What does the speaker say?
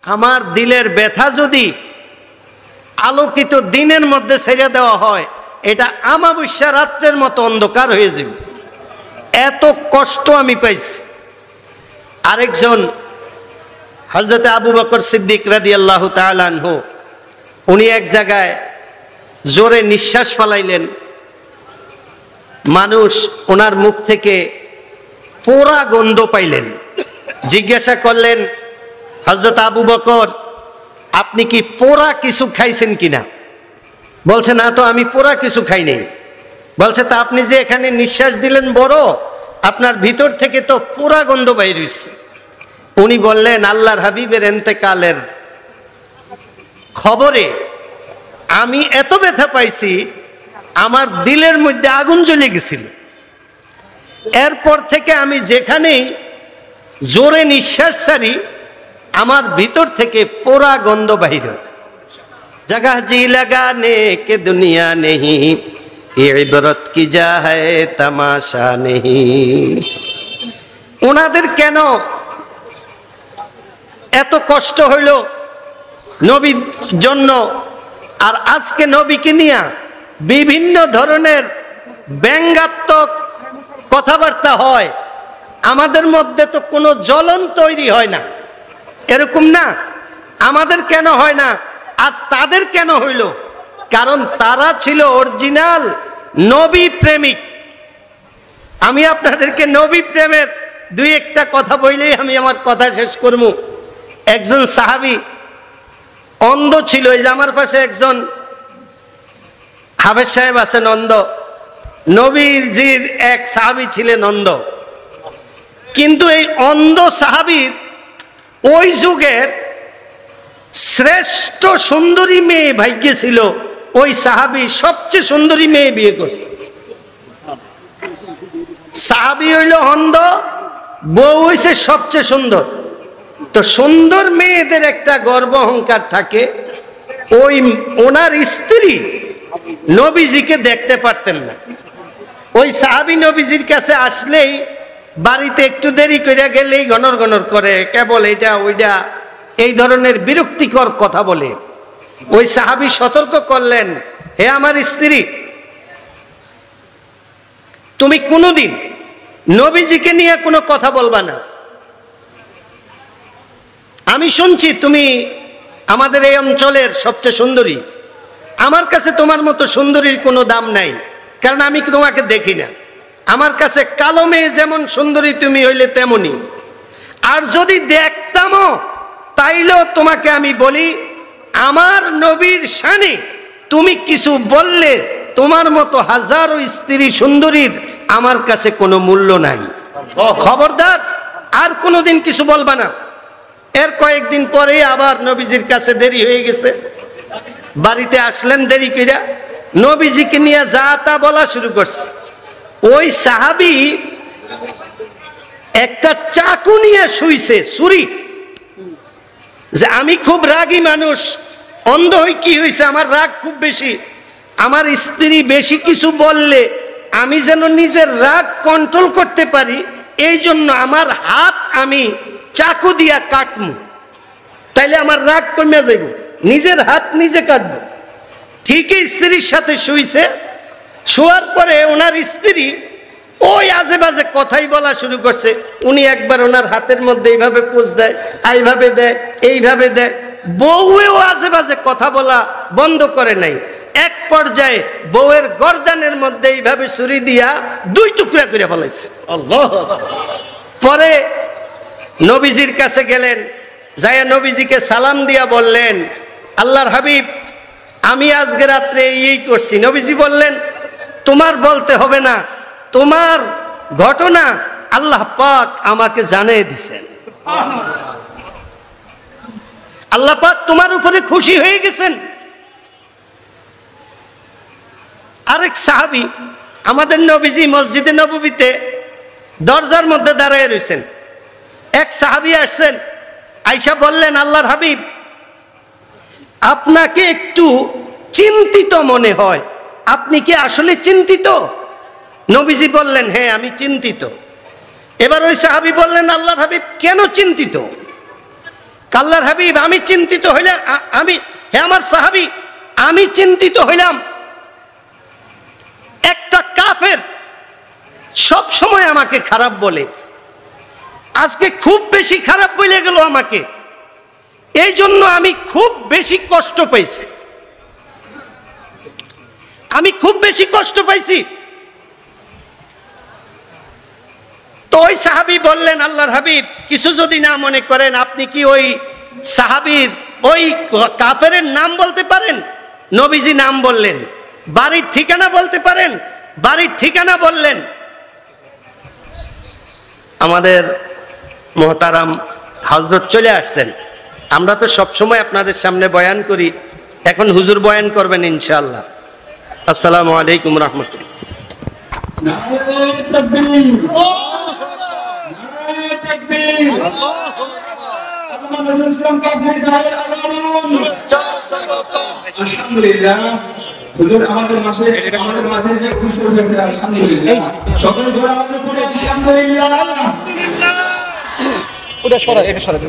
আমার দিলের ব্যথা যদি আলোকিত দিনের মধ্যে ছেড়ে দেওয়া হয়, এটা আমাবস্যা রাত্রের মতো অন্ধকার হয়ে যাবে। এত কষ্ট আমি পাইছি। আরেকজন হযরত আবু বকর সিদ্দিক রাদিয়াল্লাহু তাআলা আনহু, উনি এক জায়গায় জোরে নিঃশ্বাস ফেলাইলেন। মানুষ ওনার মুখ থেকে পোড়া গন্ধ পাইলেন। জিজ্ঞাসা করলেন, হযরত আবু বকর, আপনি কি পোড়া কিছু খাইছেন কিনা? বলছে, না তো, আমি পোড়া কিছু খাই নাই। বলছে, তা আপনি যে এখানে নিঃশ্বাস দিলেন বড়, আপনার ভিতর থেকে তো পোড়া গন্ধ বাইর হইছে। উনি বললেন, আল্লাহর হাবিবের ইন্তেকালের খবরে আমি এত ব্যথা পাইছি, আমার দিলের মধ্যে আগুন জ্বলে গেছিল। এরপর থেকে আমি যেখানেই জোরে নিঃশ্বাস ছাড়ি, আমার ভিতর থেকে পোড়া গন্ধ বাহির হয়। জগহ জি লাগানে কে দুনিয়া নেহি, ইবরত কি যা হ্যায় তামাশা নেহি। ওনাদের কেন এত কষ্ট হইল নবীর জন্য? আর আজকে নবীকে নিয়ে বিভিন্ন ধরনের ব্যঙ্গাত্মক কথাবার্তা হয়। আমাদের মধ্যে তো কোনো জ্বলন তৈরি হয় না, এরকম না? আমাদের কেন হয় না আর তাদের কেন হইল? কারণ তারা ছিল অরিজিনাল নবী প্রেমিক। আমি আপনাদেরকে নবী প্রেমের দুই একটা কথা বললেই আমি আমার কথা শেষ করব। একজন সাহাবী অন্ধ ছিল। এই যে আমার পাশে একজন হাফেজ সাহেব আছেন অন্ধ। নবীজির এক সাহাবী ছিলেন অন্ধ, কিন্তু এই অন্ধ সাহাবীর ওই যুগের শ্রেষ্ঠ সুন্দরী মেয়ে ভাগ্যে ছিল। ওই সাহাবী সবচেয়ে সুন্দরী মেয়ে বিয়ে করছে। সাহাবী হইল অন্ধ, বউ হইছে সবচেয়ে সুন্দর। তো সুন্দর মেয়েদের একটা গর্ব অহংকার থাকে। ওই ওনার স্ত্রী নবীজিকে দেখতে পারতেন না। ওই সাহাবী নবীজির কাছে আসলেই বাড়িতে একটু দেরি করে গেলেই গনর গনর করে, কেবল এটা ওইটা, এই ধরনের বিরক্তিকর কথা বলে। ওই সাহাবী সতর্ক করলেন, হে আমার স্ত্রী, তুমি কোনোদিন নবীজিকে নিয়ে কোনো কথা বলবা না। আমি শুনছি তুমি আমাদের এই অঞ্চলের সবচেয়ে সুন্দরী। আমার কাছে তোমার মতো সুন্দরীর কোনো দাম নাই, কারণ আমি তোমাকে দেখি না। আমার কাছে কালো মেয়ে যেমন সুন্দরী, তুমি হইলে তেমনই। আর যদি দেখতামও, তাইলেও তোমাকে আমি বলি, আমার নবীর শানে তুমি কিছু বললে তোমার মতো হাজারো স্ত্রী সুন্দরীর আমার কাছে কোনো মূল্য নাই। খবরদার, আর কোনোদিন কিছু বলবা না। এর কয়েকদিন পরেই আবার নবীজির কাছে দেরি হয়ে গেছে। বাড়িতে আসলেন দেরি কইরা, নবীজিকে নিয়ে যা তা বলা শুরু করছে। ওই সাহাবী একটা চাকু নিয়ে শুইছে, ছুরি। যে আমি খুব রাগী মানুষ, অন্ধ হই, কি হয়েছে, আমার রাগ খুব বেশি। আমার স্ত্রী বেশি কিছু বললে আমি যেন নিজের রাগ কন্ট্রোল করতে পারি, এই জন্য আমার হাত আমি চাকু দিয়া কাটবো, তাইলে আমার রাগ কমে যাইব। নিজের হাত নিজে কাটবো। ঠিকই স্ত্রীর সাথে শুইছে। শোয়ার পরে ওনার স্ত্রী ওই আজে বাজে কথাই বলা শুরু করছে। উনি একবার ওনার হাতের মধ্যে এইভাবে পোজ দেয়, এইভাবে দেয়, এইভাবে দেয়। বউয়েও আজে বাজে কথা বলা বন্ধ করে নাই। এক পর্যায়ে বউয়ের গর্দানের মধ্যে এইভাবে ছুরি দিয়া দুই টুকরা করে ফেলাইছে। আল্লাহ! পরে নবীজির কাছে গেলেন, যাইয়া নবীজিকে সালাম দিয়া বললেন, আল্লাহর হাবিব, আমি আজকে রাত্রে এই করছি। নবীজি বললেন, তোমার বলতে হবে না, তোমার ঘটনা আল্লাহ পাক আমাকে জানিয়ে দিছেন। আল্লাহ পাক তোমার উপরে খুশি হয়ে গেছেন। আরেক সাহাবী, আমাদের নবীজি মসজিদে নববীতে দরজার মধ্যে দাঁড়ায় রয়েছেন। এক সাহাবী আসছেন, আয়েশা বললেন, আল্লাহর হাবিব, আপনাকে একটু চিন্তিত মনে হয়, আপনি কি আসলে চিন্তিত? নবীজি বললেন, হ্যাঁ, আমি চিন্তিত। এবার ওই সাহাবী বললেন, আল্লাহর হাবিব, কেন চিন্তিত? আল্লাহর হাবিব আমি চিন্তিত হইলাম, আমি হে আমার সাহাবী আমি চিন্তিত হইলাম, একটা কাফের সব সময় আমাকে খারাপ বলে, আজকে খুব বেশি খারাপ বলে গেল আমাকে, এই জন্য আমি খুব বেশি কষ্ট পাইছি, আমি খুব বেশি কষ্ট পাইছি। তো ওই সাহাবী বললেন, আল্লাহর হাবিব কিছু যদি না মনে করেন, আপনি কি ওই সাহাবীর ওই কাফেরের নাম বলতে পারেন? নবীজি নাম বললেন। বাড়ির ঠিকানা বলতে পারেন? বাড়ির ঠিকানা বললেন। আমাদের মুহতারাম হযরত চলে আসছেন, আমরা তো সব সময় আপনাদের সামনে বয়ান করি, এখন হুজুর বয়ান করবেন ইনশাআল্লাহ। আসসালামু আলাইকুম রাহমাতুল্লাহ। আলহামদুলিল্লাহ হুজুর আমাদের মাঝে উপস্থিত হয়েছে, আলহামদুলিল্লাহ সকলে জোরে আওয়াজে পড়ে আলহামদুলিল্লাহ। ওটা সরা, এটা সরা।